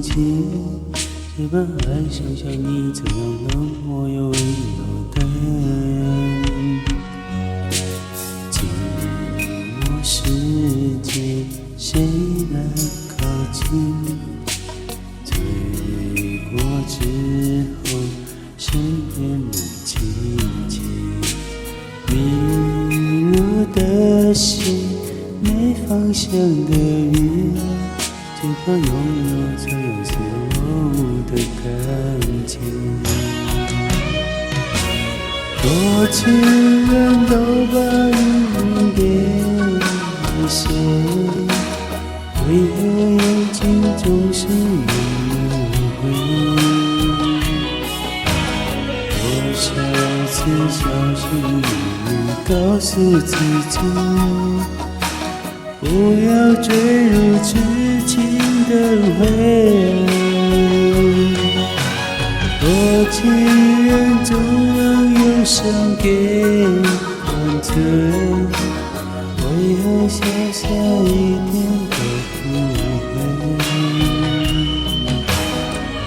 情，只怕爱上像你这样冷漠又温柔的人。寂寞世界，谁来靠近？醉过之后，谁变冷凄凄？迷路的心，没方向的云，只怕拥有这样所有的感情。多情人都把灵给谁？为何眼睛总是轮回？多少次小心翼翼告诉自己，不要坠入痴情的回。多情人总让忧伤给灌醉，为何潇洒一点都不会？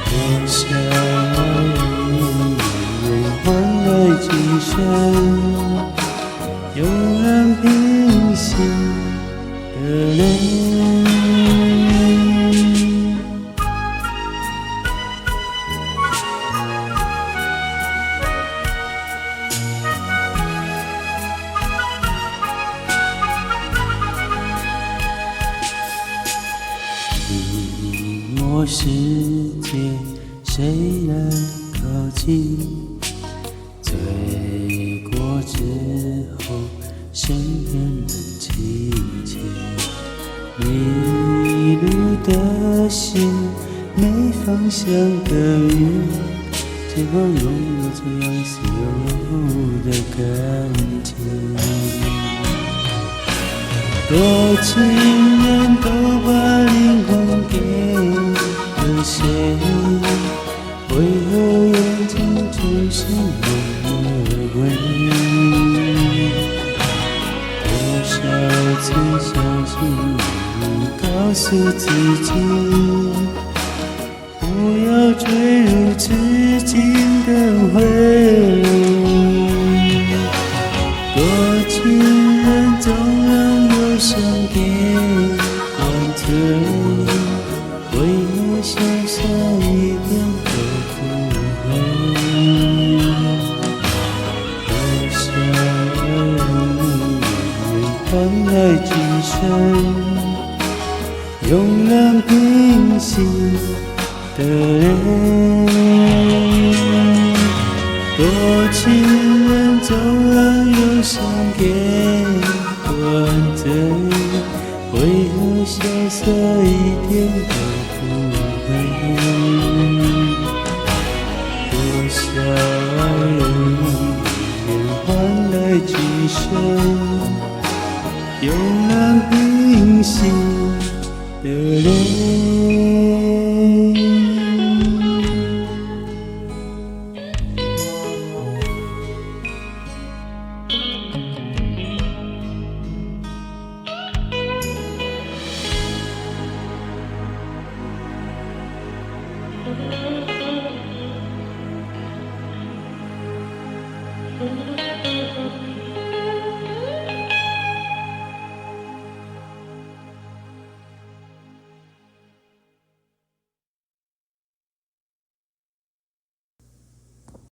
多少人换来今生，永远平行的泪。寂寞世界，谁来靠近？醉过之后，谁人能凄清？迷路的心，没方向的云，只怕拥有这样所有的感情。多情人都把灵魂给了谁？为何眼睛总是轮回？多少次小心翼翼告诉自己，不要坠入痴情的回。多情人总让忧伤给灌醉，为何潇洒一点都不会？多少人换来今生，永远平行的泪。多情人总让忧伤给灌醉，为何潇洒一点都不会？多少人换来今生，永远平行